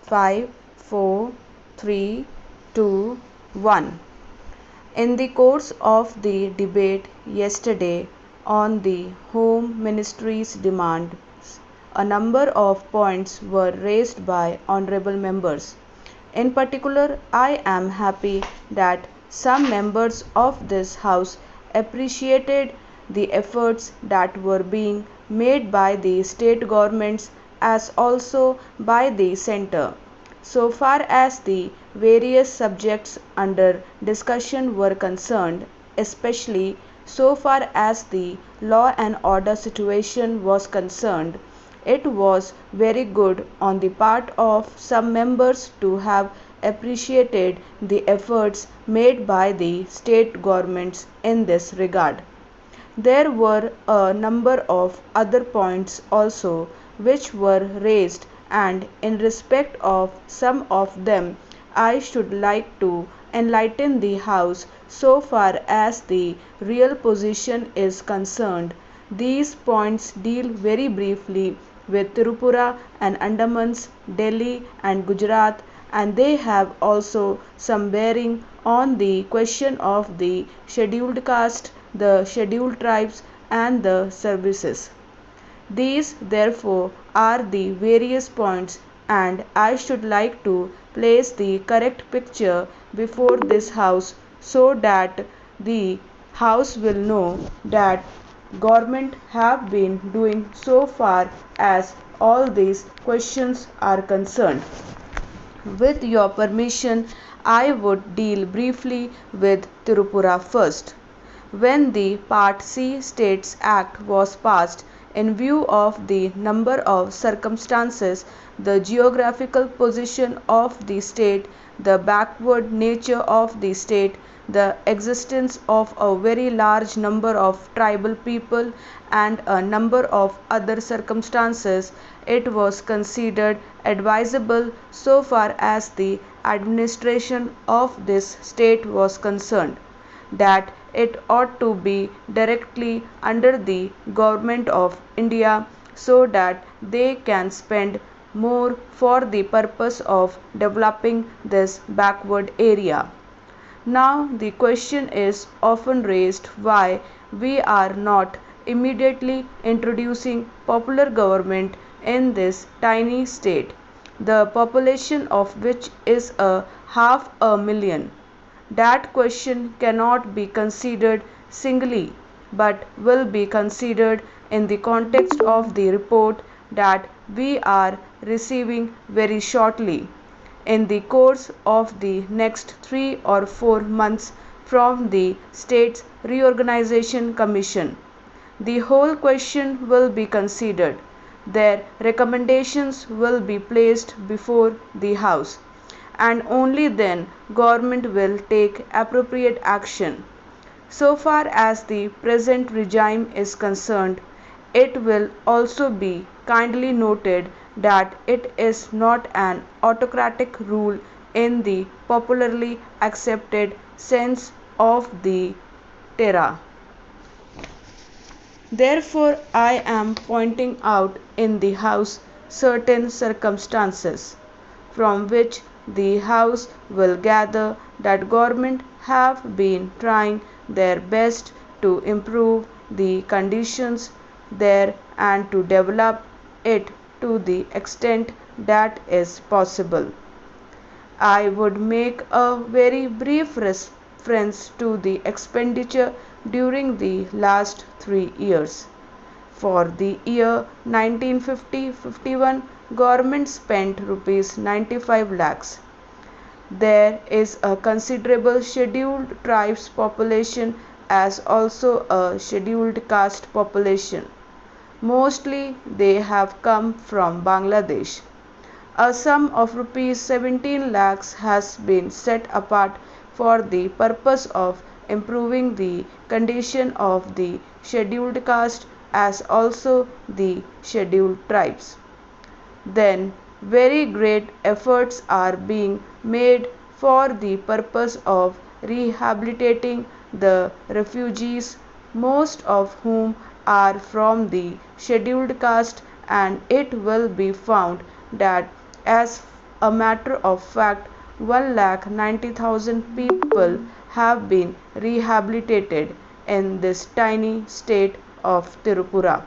5, 4, 3, 2, 1. In the course of the debate yesterday on the Home Ministry's demands, a number of points were raised by honorable members. In particular, I am happy that some members of this House appreciated the efforts that were being made by the state governments as also by the centre, so far as the various subjects under discussion were concerned, especially so far as the law and order situation was concerned. It was very good on the part of some members to have appreciated the efforts made by the state governments in this regard. There were a number of other points also which were raised, and in respect of some of them I should like to enlighten the House so far as the real position is concerned. These points deal very briefly with Tripura and Andamans, Delhi and Gujarat, and they have also some bearing on the question of the scheduled caste, the scheduled tribes and the services. These therefore are the various points, and I should like to place the correct picture before this House so that the House will know that government have been doing so far as all these questions are concerned. With your permission, I would deal briefly with Tripura first. When the Part C States Act was passed, in view of the number of circumstances, the geographical position of the state, the backward nature of the state, the existence of a very large number of tribal people and a number of other circumstances, it was considered advisable so far as the administration of this state was concerned, that it ought to be directly under the government of India so that they can spend more for the purpose of developing this backward area. Now the question is often raised why we are not immediately introducing popular government in this tiny state, the population of which is a 500,000. That question cannot be considered singly, but will be considered in the context of the report that we are receiving very shortly, in the course of the next 3 or 4 months from the States Reorganization Commission. The whole question will be considered. Their recommendations will be placed before the House, and only then government will take appropriate action. So far as the present regime is concerned, it will also be kindly noted that it is not an autocratic rule in the popularly accepted sense of the term. Therefore, I am pointing out in the House certain circumstances from which the House will gather that government have been trying their best to improve the conditions there and to develop it to the extent that is possible. I would make a very brief reference to the expenditure during the last 3 years. For the year 1950-51, government spent rupees 95 lakhs. There is a considerable scheduled tribes population as also a scheduled caste population. Mostly they have come from Bangladesh. A sum of rupees 17 lakhs has been set apart for the purpose of improving the condition of the scheduled caste as also the scheduled tribes. Then very great efforts are being made for the purpose of rehabilitating the refugees, most of whom are from the scheduled caste, and it will be found that as a matter of fact, 1,90,000 people have been rehabilitated in this tiny state of Tripura.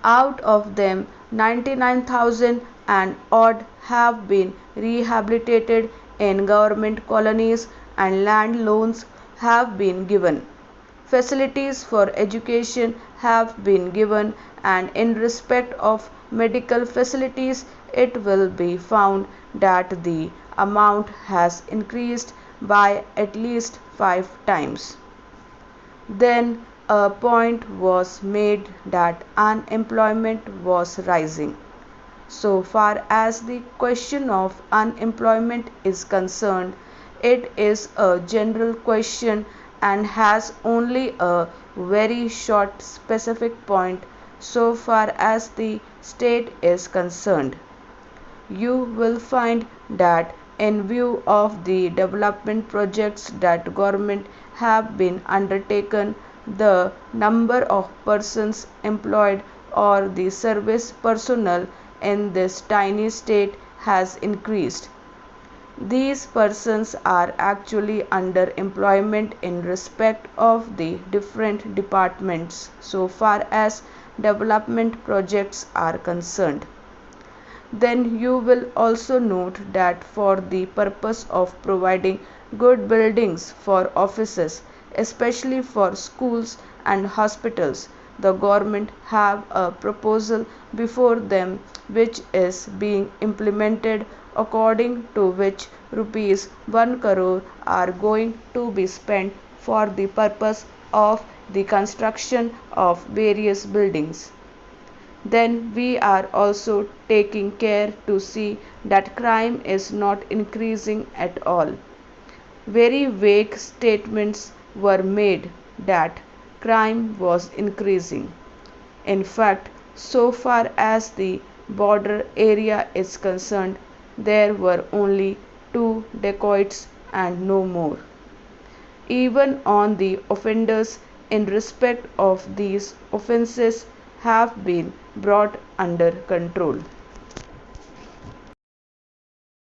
Out of them, 99,000 and odd have been rehabilitated in government colonies, and land loans have been given. Facilities for education have been given, and in respect of medical facilities, it will be found that the amount has increased by at least 5 times. Then a point was made that unemployment was rising. So far as the question of unemployment is concerned, it is a general question and has only a very short specific point so far as the state is concerned. You will find that in view of the development projects that government have been undertaken, the number of persons employed or the service personnel in this tiny state has increased. These persons are actually under employment in respect of the different departments so far as development projects are concerned. Then you will also note that for the purpose of providing good buildings for offices, especially for schools and hospitals, the government have a proposal before them which is being implemented, according to which rupees 1 crore are going to be spent for the purpose of the construction of various buildings. Then we are also taking care to see that crime is not increasing at all. Very vague statements were made that crime was increasing. In fact, so far as the border area is concerned, there were only 2 dacoits and no more. Even on the offenders in respect of these offences have been brought under control.